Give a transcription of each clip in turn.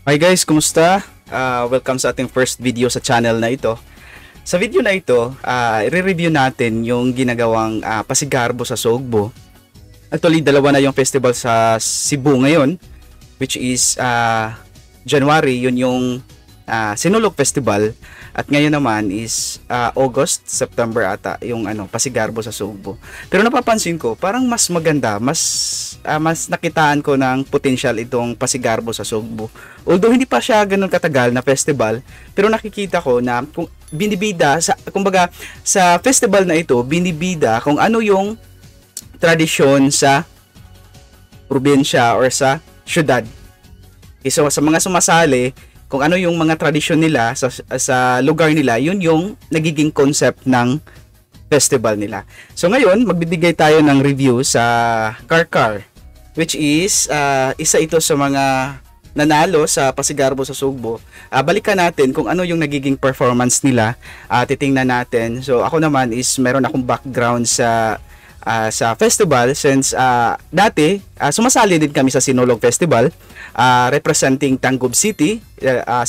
Hi guys, kumusta? Welcome sa ating first video sa channel na ito. Sa video na ito, i-review natin yung ginagawang Pasigarbo sa Sogbo. Actually, dalawa na yung festival sa Cebu ngayon, which is January, yun yung Sinulog Festival, at ngayon naman is August, September ata yung Pasigarbo sa Sogbo. Pero napapansin ko, parang mas maganda, mas nakitaan ko ng potential itong Pasigarbo sa Sogbo. Although hindi pa siya ganoon katagal na festival, pero nakikita ko na kung binibida kumbaga sa festival na ito, binibida kung ano yung tradisyon sa probinsya or sa syudad. Okay, so sa mga sumasali, kung ano yung mga tradisyon nila sa lugar nila, yun yung nagiging concept ng festival nila. So ngayon, magbibigay tayo ng review sa Karkar, which is isa ito sa mga nanalo sa Pasigarbo sa Sogbo. Balikan natin kung ano yung nagiging performance nila. Titingnan natin. So ako naman is meron akong background sa festival since dati sumasali din kami sa Sinulog Festival, representing Tangub City,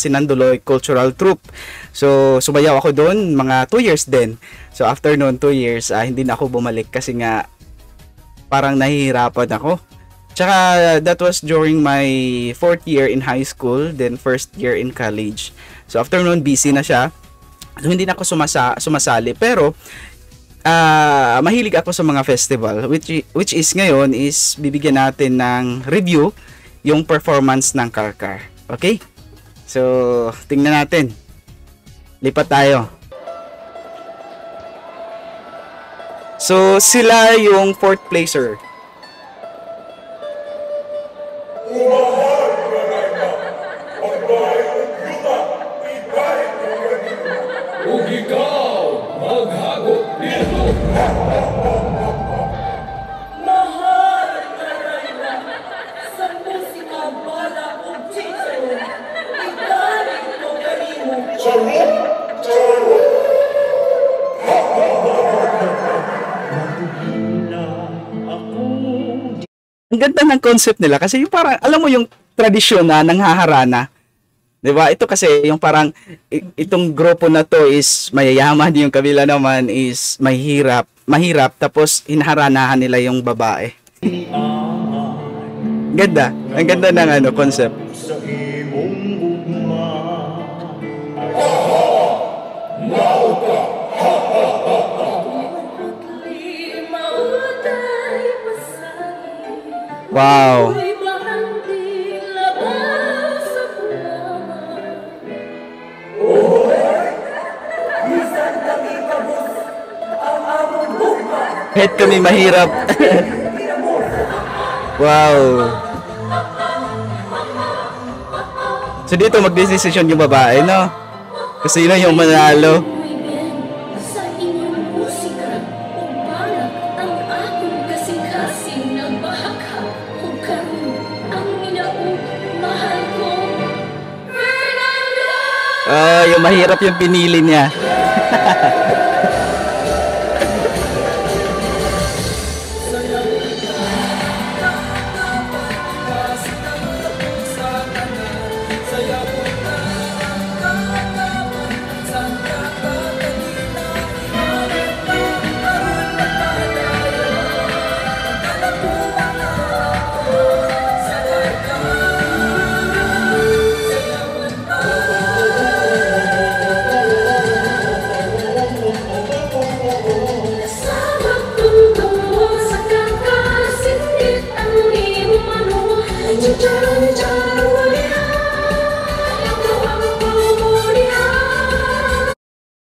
Sinanduloy Cultural Troupe. So sumayaw ako doon mga 2 years din. So after noon 2 years, hindi na ako bumalik kasi nga parang nahihirapan ako. Tsaka that was during my 4th year in high school, then 1st year in college. So after noon busy na siya. So hindi na ako sumasali, pero mahilig ako sa mga festival, which is ngayon is bibigyan natin ng review yung performance ng Karkar. Okay? So, tingnan natin. Lipat tayo. So, sila yung 4th placer. Ang ganda ng concept nila kasi yung parang alam mo yung tradisyon na nanghaharana. 'Di ba? Ito kasi yung parang itong grupo na to is mayayaman, yung kabila naman is mahirap tapos hinaharanahan nila yung babae. Ganda. Ang ganda ng concept. Wow. Kahit kami mahirap. Wow. So dito magdesisyon yung babae, no? Kasi yun yung manalo. Yung mahirap yung pinili niya.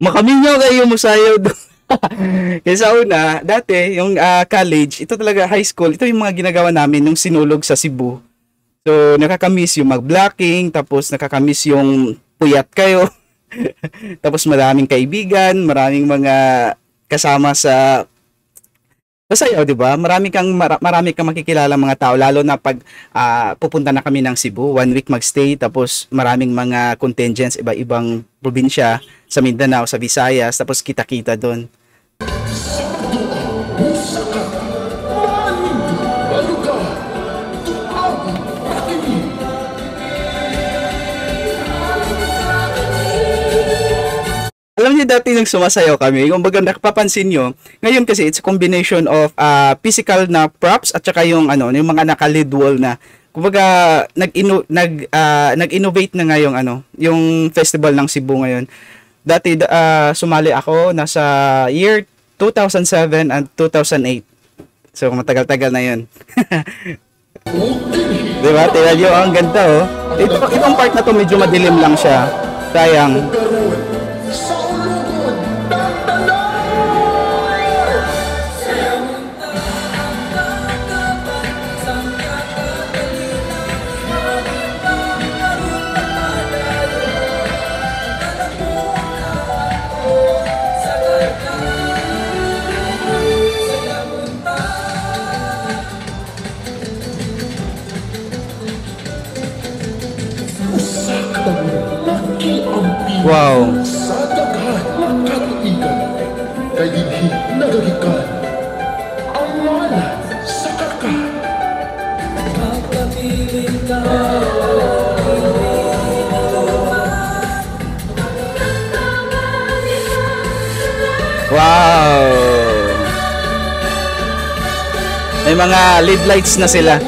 Makaminyo kayo musayaw doon. Kaysa una, dati yung college, ito talaga high school, ito yung mga ginagawa namin nung sinulog sa Cebu. So nakakamiss yung mag-blocking, tapos nakakamiss yung puyat kayo. Tapos maraming kaibigan, maraming mga kasama sa sayaw, 'di ba? Marami kang makikilala mga tao, lalo na pag pupunta na kami ng Cebu, 1 week magstay, tapos maraming mga contingents iba-ibang probinsya sa Mindanao, sa Visayas, tapos kita-kita doon. niyo dati nung sumasayaw kami, yung baga nakapapansin nyo, ngayon kasi it's a combination of physical na props at saka yung ano, yung mga naka-lead wall na. Kumbaga nag-innovate na nga yung ano, yung festival ng Cebu ngayon. Dati sumali ako nasa year 2007 and 2008. So matagal-tagal na 'yun. Diba? Tingnan nyo, ang ganda oh. Itong part na to medyo madilim lang siya. Sayang. Wow. Sa daghan katuigan kay dinhi nagagikan ang wala sa kakan. Magkapiling ka. Wow. May mga lead lights na sila.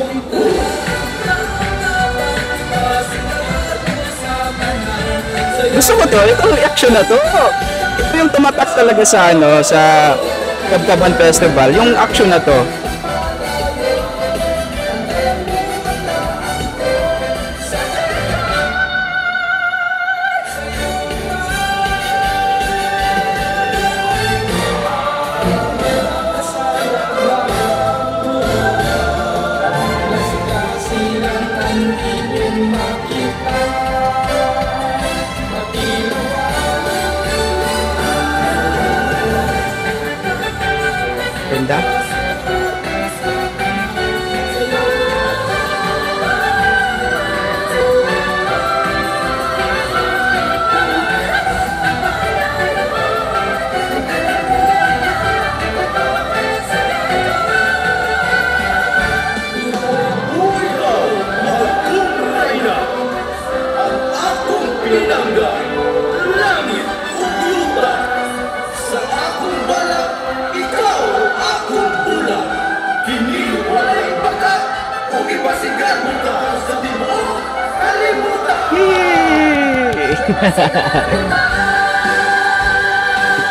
Gusto mo to? Itong reaction na to. Ito yung tumatak talaga sa ano, sa Kabkaban Festival. Yung action na to. Ganda.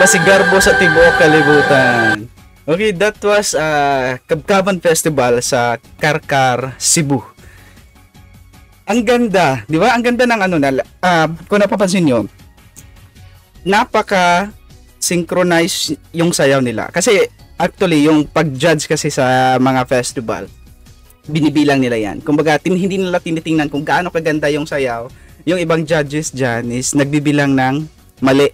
Pasigarbo sa tibuok kalibutan. Okay, that was Kabkaban Festival sa Karkar, Cebu. Ang ganda, di ba? Ang ganda ng ano na kung napapansin nyo, napaka synchronize yung sayaw nila. Kasi actually yung pag-judge kasi sa mga festival, binibilang nila yan. Kumbaga hindi nila tinitingnan kung gaano kaganda yung sayaw. Yung ibang judges dyan is nagbibilang ng mali.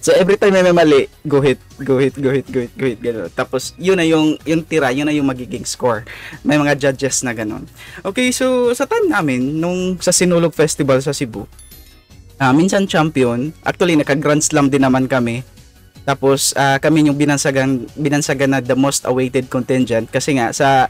So every time may mali, go hit, gano'n. Tapos yun na yung tira, yun na yung magiging score. May mga judges na gano'n. Okay, so sa time namin, nung sa Sinulog Festival sa Cebu, minsan champion, actually naka-Grand Slam din naman kami. Tapos kami yung binansagan na the most awaited contingent kasi nga sa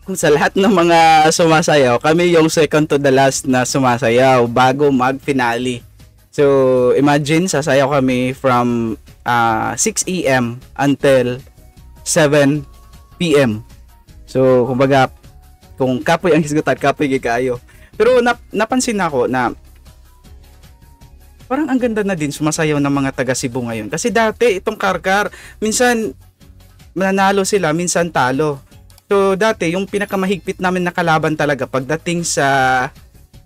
lahat ng mga sumasayaw, kami yung second to the last na sumasayaw bago mag-finale. So, imagine, sasayaw kami from 6 AM until 7 PM. So, kumbaga, kung kapoy ang hisgutan, kapoy gikayo. Pero napansin ako na parang ang ganda na din sumasayaw ng mga taga Cebu ngayon. Kasi dati, itong Karkar, minsan mananalo sila, minsan talo. So dati yung pinakamahigpit namin na kalaban talaga pagdating sa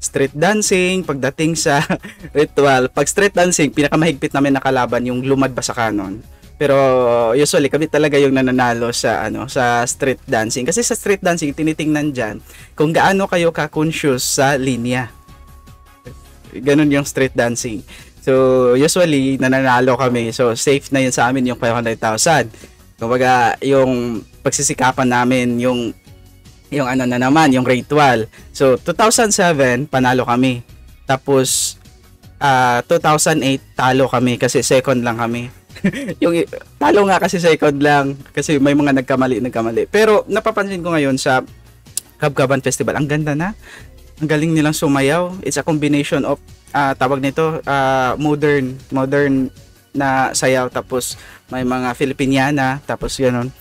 street dancing, pagdating sa ritual. Pag street dancing, pinakamahigpit namin na kalaban yung Lumad ba sa Kanon. Pero usually kami talaga yung nananalo sa sa street dancing kasi sa street dancing tinitingnan diyan kung gaano kayo ka-conscious sa linya. Ganun yung street dancing. So usually nananalo kami. So safe na yun sa amin yung 500,000. Kumbaga, yung pagsisikapan namin, yung ano na naman, yung ritual. So, 2007, panalo kami. Tapos, 2008, talo kami kasi second lang kami. Yung talo nga kasi second lang kasi may mga nagkamali. Pero, napapansin ko ngayon sa Kabkaban Festival, ang ganda na. Ang galing nilang sumayaw. It's a combination of tawag nito, modern na sayaw, tapos may mga Filipiniana, tapos gano'n.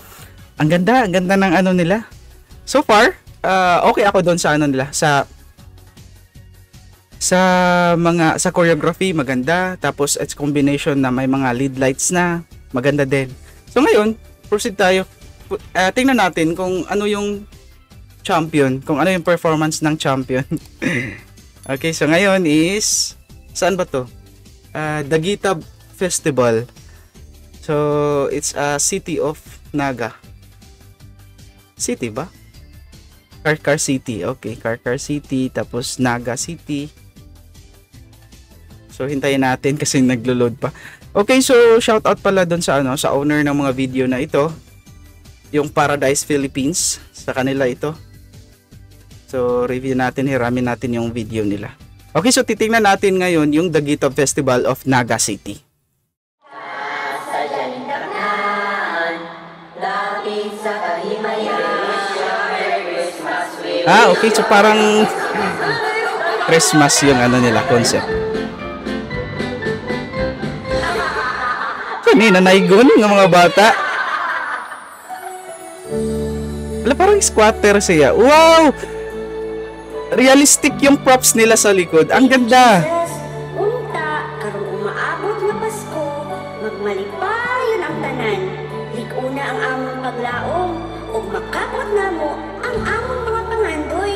Ang ganda ng ano nila. So far, okay ako doon sa ano nila, sa choreography maganda, tapos it's combination na may mga lead lights na maganda din. So ngayon, proceed tayo. Tingnan natin kung ano yung champion, kung ano yung performance ng champion. Okay, so ngayon is saan ba to? Daguita Festival. So it's a city of Naga. City ba? Karkar City. Okay, Karkar City, tapos Naga City. So hintayin natin kasi naglo-load pa. Okay, so shout out pala doon sa ano, sa owner ng mga video na ito. Yung Paradise Philippines, sa kanila ito. So review natin, hiramin natin yung video nila. Okay, so titingnan natin ngayon yung Daguita Festival of Naga City. Okay, so parang Christmas yung ano nila, concept. Kanina naigon ng mga bata. Wala, parang squatter siya. Wow! Realistic yung props nila sa likod. Ang ganda. Unta, karong umaabot nga Pasko, magmalipayon ang tanan. Likuna ang among paglaom, ug makapot namo ang among mga pangandoy.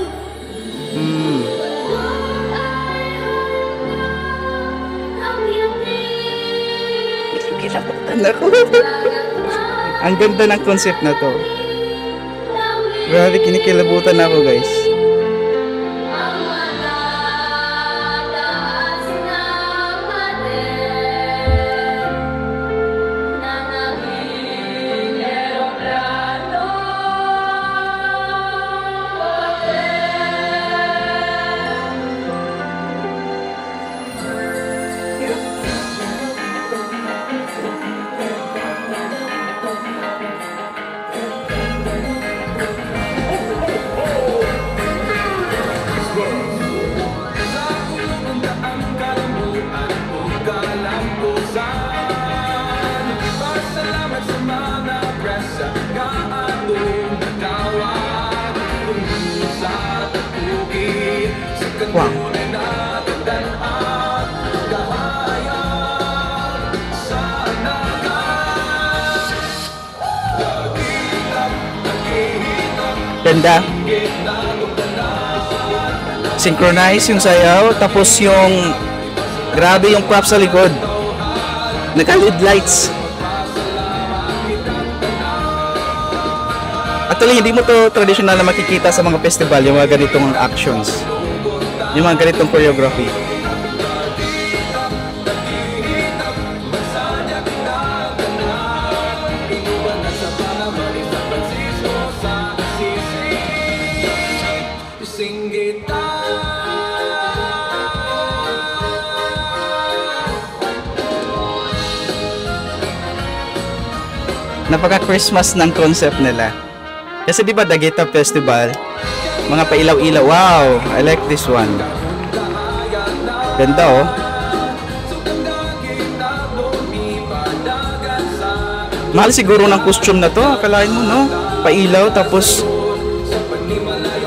Kinabutan ako. Ang ganda ng concept na to. Grabe, kinikilabutan ako, guys. Wow. Ganda. Synchronize yung sayaw, tapos yung grabe yung props sa likod. Naka-lead lights. Actually, hindi mo to traditional na makikita sa mga festival, yung mga ganitong actions. Yung mga ganitong choreography. Napaka-Christmas ng concept nila. Kasi di ba Daguita Festival, mga pailaw-ilaw. Wow, I like this one. Ganda oh. Mahal siguro ng costume na to. Akalain mo, no? Pailaw, tapos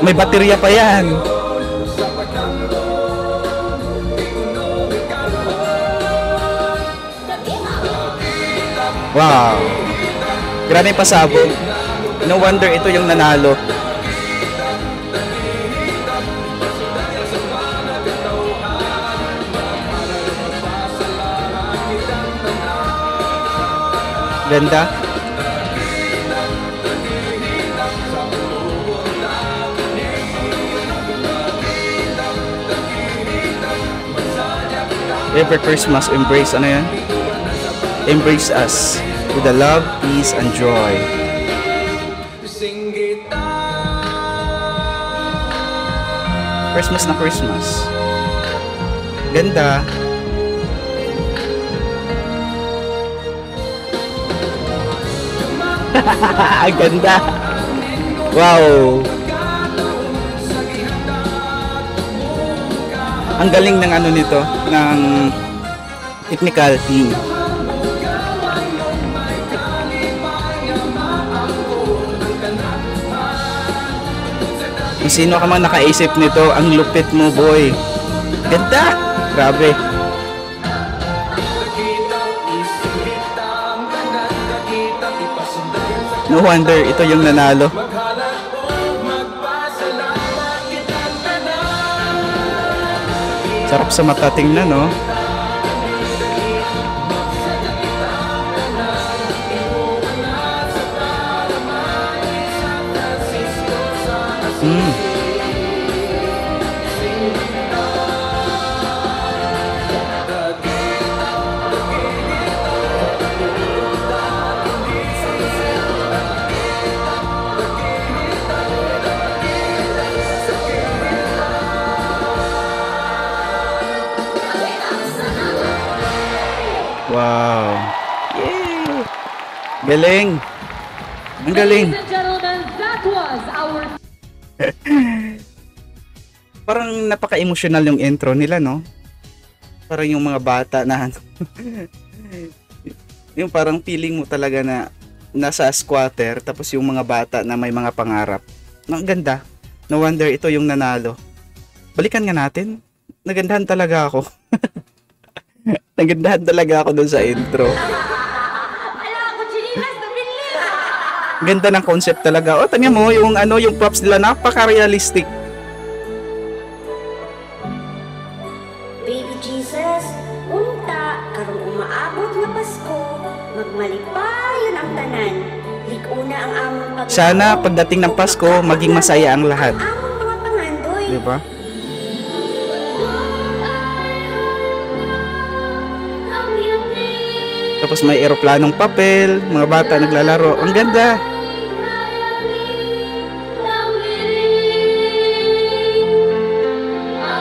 may baterya pa yan. Wow. Grabe pasabog. No wonder ito yung nanalo. Ganda. Every Christmas, embrace, ano yan? Embrace us with the love, peace, and joy. Christmas na Christmas. Ganda. Ganda. Wow. Ang galing ng ano nito, ng technical team. Kung sino ka man nakaisip nito, ang lupit mo, boy. Ganda! Grabe. No wonder, ito yung nanalo. Sarap sa mata tingnan, no? Wow. Yay! Galing. Ang galing. Ladies and gentlemen, that was our Parang napaka-emotional yung intro nila, no? Parang yung mga bata na yung parang feeling mo talaga na nasa squatter, tapos yung mga bata na may mga pangarap. Ang ganda. No wonder ito yung nanalo. Balikan nga natin. Nagandahan talaga ako. Nagandahan talaga ako dun sa intro. Ala ako, chinilas na binli! Ganda ng concept talaga. O, tanya mo, yung ano, yung props nila, napaka-realistic. Baby Jesus, unta, karong umaabot nga Pasko, magmalipayon ang tanan. Liguna ang among paglaom. Sana pagdating ng Pasko, maging masaya ang lahat. Ang among mga pangandoy. Di ba? Tapos may eroplanong papel, mga bata naglalaro. Ang ganda.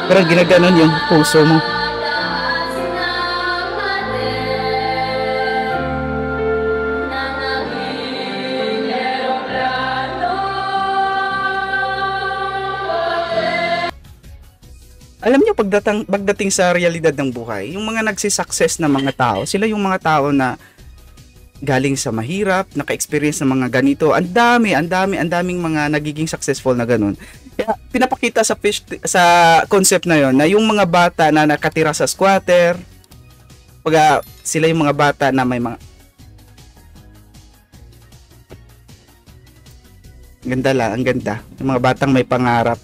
Parang ginaganon yung puso mo. Alam niyo, pagdating sa realidad ng buhay, yung mga nagsisucess na mga tao, sila yung mga tao na galing sa mahirap, naka-experience ng mga ganito. Ang daming mga nagiging successful na ganun. Kaya pinapakita sa concept na yon na yung mga bata na nakatira sa squatter, sila yung mga bata na may mga ganda lang, ang ganda. Yung mga batang may pangarap.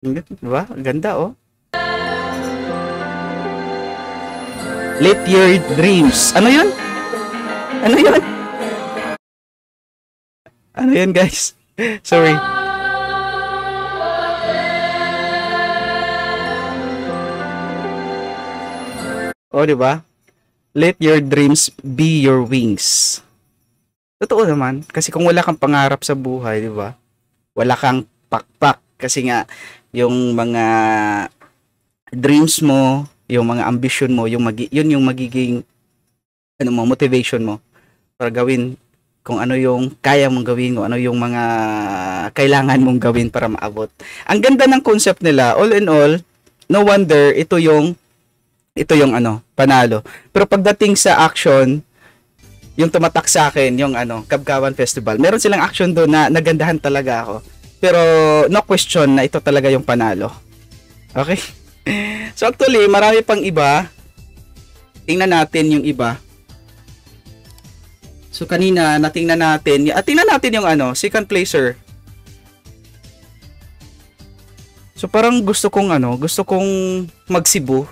Diba? Ang ganda, oh. Let your dreams. Ano yun? Ano yun? Ano yun, guys? Sorry. Oh, di ba? Let your dreams be your wings. Totoo naman. Kasi kung wala kang pangarap sa buhay, di ba? Wala kang pakpak. Kasi nga, yung mga dreams mo, yung mga ambition mo, yun yung magiging motivation mo para gawin kung ano yung kaya mong gawin, kung ano yung mga kailangan mong gawin para maabot. Ang ganda ng concept nila. All in all, no wonder ito yung panalo. Pero pagdating sa action, yung tumatak sa akin, yung Kabkawan Festival, meron silang action doon na nagandahan talaga ako. Pero no question na ito talaga yung panalo. Okay? So actually, marami pang iba. Tingnan natin yung iba. So kanina, tingnan natin yung second placer. So parang gusto kong mag-Cebu.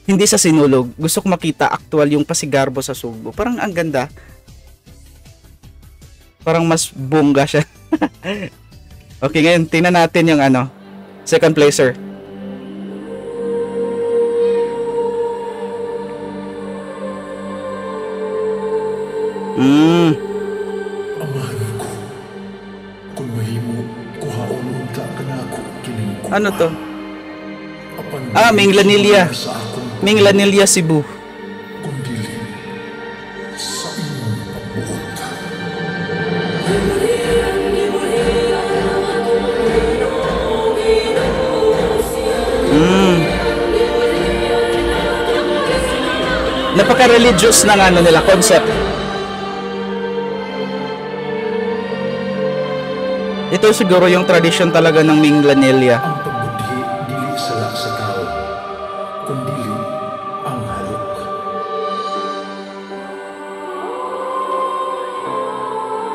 Hindi sa Sinulog. Gusto kong makita actual yung Pasigarbo sa Sugbo. Parang ang ganda. Parang mas bongga siya. Okay, ngayon, tingnan natin yung second placer. Amahan ko, kung mahimo, kuhaon unta ka na ako kiniko. Ano to? Apan Minglanilla. sa akong Minglanilla, Cebu. kundili sa imong pagbuot. Napaka-religious ng ano nila, concept. Ito siguro yung tradition talaga ng Minglanilla. Ang pagbudhi dili sala sa tao, kundi ang halok.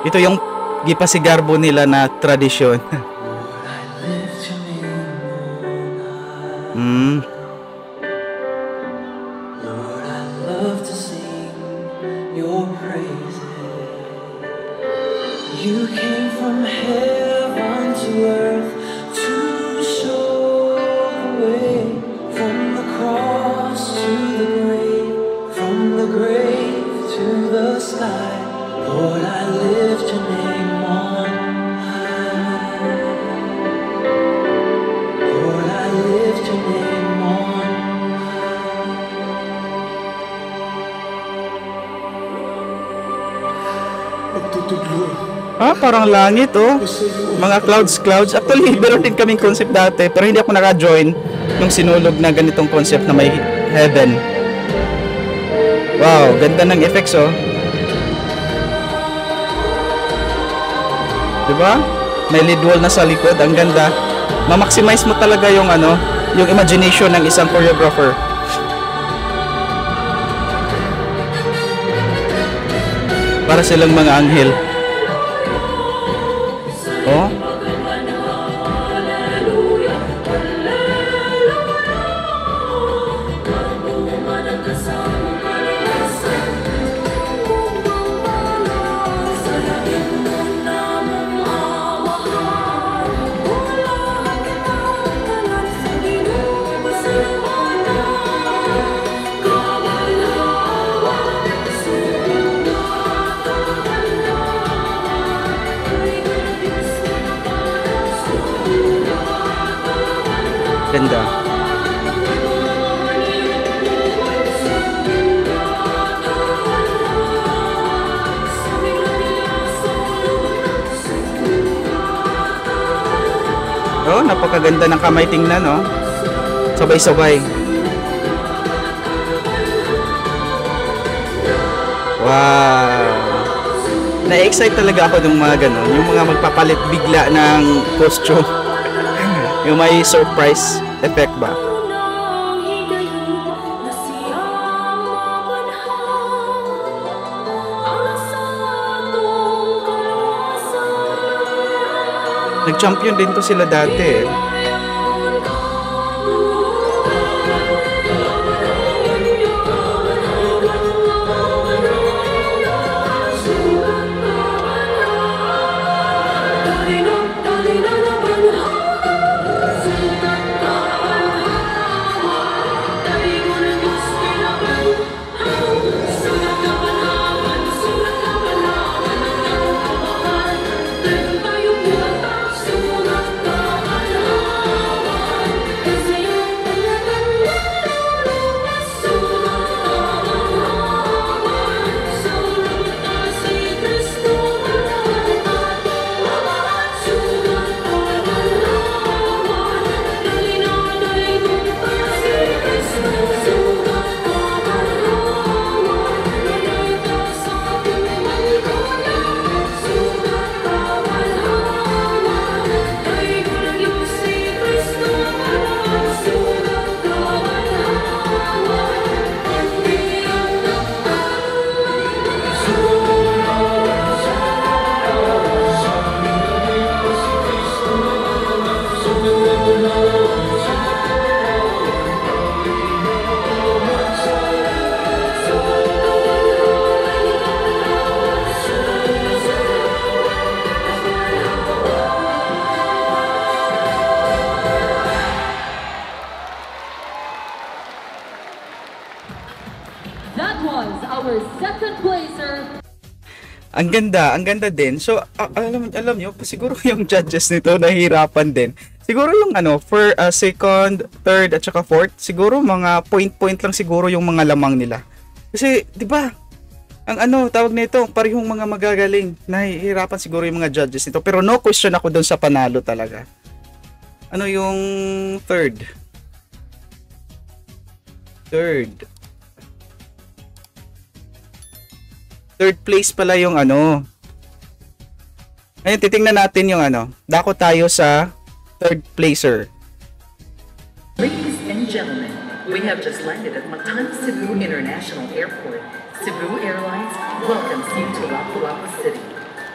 Ito yung gipasigarbo nila na tradisyon. Lord, I love to sing your praises. You came from heaven to earth to show the way, from the cross to the grave, from the grave to the sky. Lord, I lift your name on high. Lord, I lift your name on Pagtutudlo Parang langit oh. sa iyo Mga clouds. Actually, meron din kaming concept dati, pero hindi ako naka-join nung sinulog na ganitong concept na may heaven. Wow, ganda ng effects oh. Diba? May lead wall na sa likod, ang ganda. Ma-maximize mo talaga yung ano, yung imagination ng isang choreographer. Para silang mga anghel. Oh. Ganda. Oh, napakaganda ng kamay tingnan, no? Sabay-sabay. Wow. Na-excite talaga ako ng mga ganun, yung mga magpapalit bigla ng costume. Yung may surprise effect ba? Nag-champion din to sila dati eh. That was our second placer. Ang ganda din. So, alam nyo, siguro yung judges nito nahihirapan din. Siguro yung for second, third, at saka fourth, siguro mga point lang siguro yung mga lamang nila. Kasi, di ba, ang tawag nito, parehong mga magagaling. Nahihirapan siguro yung mga judges nito. Pero no question ako dun sa panalo talaga. Ano yung third? Third place pala yung ano. Ngayon, titingnan natin yung ano. Dako tayo sa third placer. Ladies and gentlemen, we have just landed at Matan Cebu International Airport. Cebu Airlines welcomes you to Lapu-Lapu City.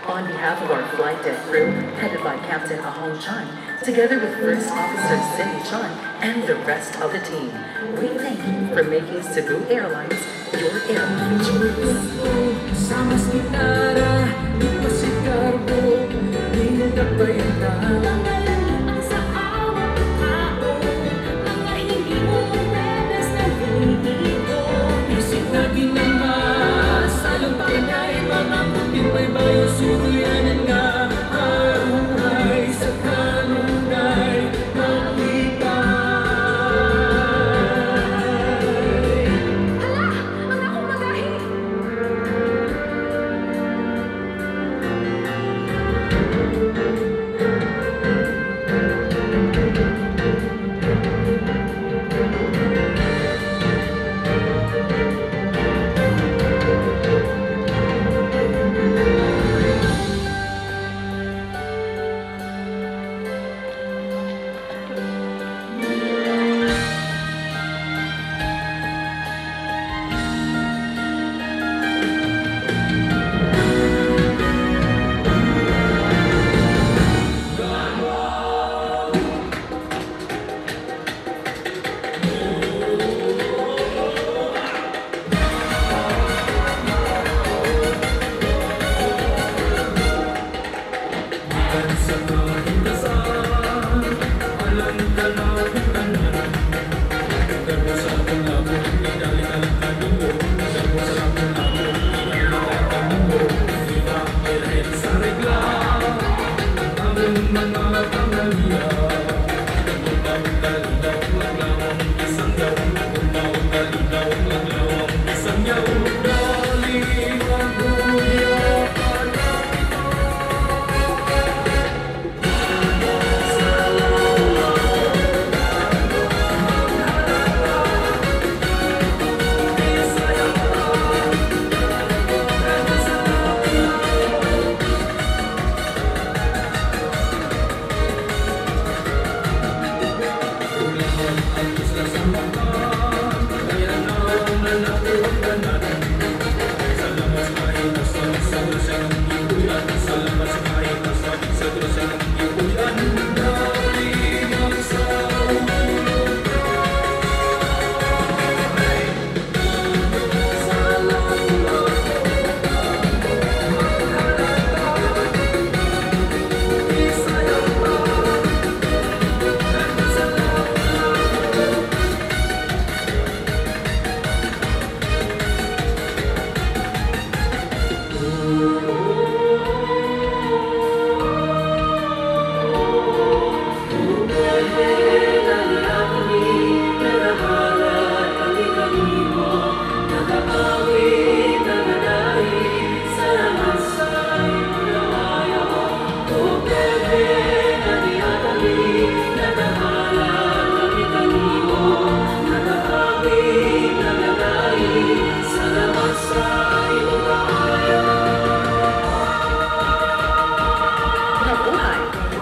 On behalf of our flight deck crew, headed by Captain Ahong Chan, together with First Officer Cindy Chan and the rest of the team, we thank you for making Cebu Airlines your airline of choice. Sama gitara, di pa si Garbo, di nagbayad Sa awat ng tao, mga hindi mo pwedeng nalilito. Isip na ginama, salong panay, mga puting baybay, suruyanan nga, haruhay sa kanunay, magbigay. Hala! Ang akong magahi!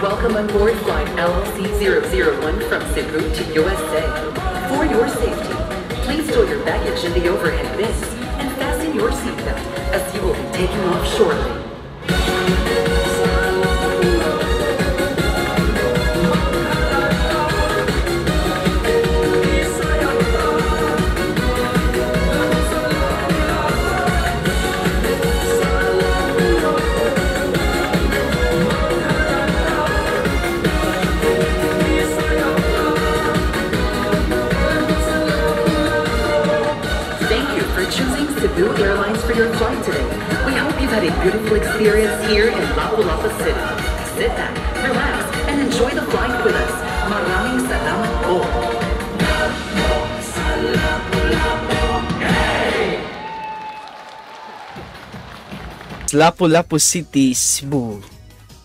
Welcome on board flight LC001 from Cebu to USA. For your safety, please store your baggage in the overhead bins and fasten your seatbelt as you will be taking off shortly. Choosing Cebu Airlines for your flight today. We hope you've had a beautiful experience here in Lapu-Lapu City. Sit back, relax, and enjoy the flight with us. Maraming salamat po. Lapu-Lapu City, Cebu.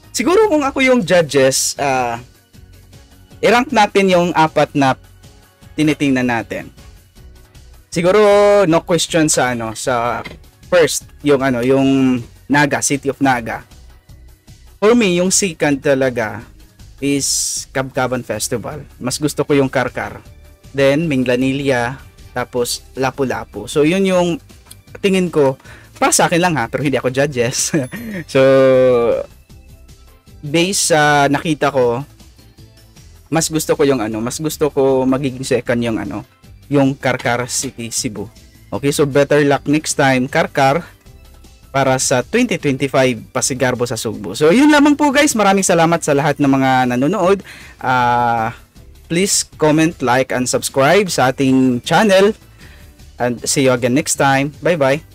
Siguro kung ako yung judges, i-rank natin yung apat na tinitingnan natin. Siguro no question sa sa first. yung ano, yung Naga, City of Naga. For me, yung second talaga is Kabkaban Festival. Mas gusto ko yung Karkar. Then, Minglanilla, tapos Lapu-Lapu. So, yun yung tingin ko, para sa akin lang ha, pero hindi ako judges. So, based sa nakita ko, mas gusto ko yung ano, mas gusto ko magiging second yung ano, yung Karkar City, Cebu. Okay, so better luck next time, Karkar, para sa 2025 Pasigarbo sa Sugbo. So, yun lamang po guys. Maraming salamat sa lahat ng mga nanonood. Please comment, like, and subscribe sa ating channel. And see you again next time. Bye-bye.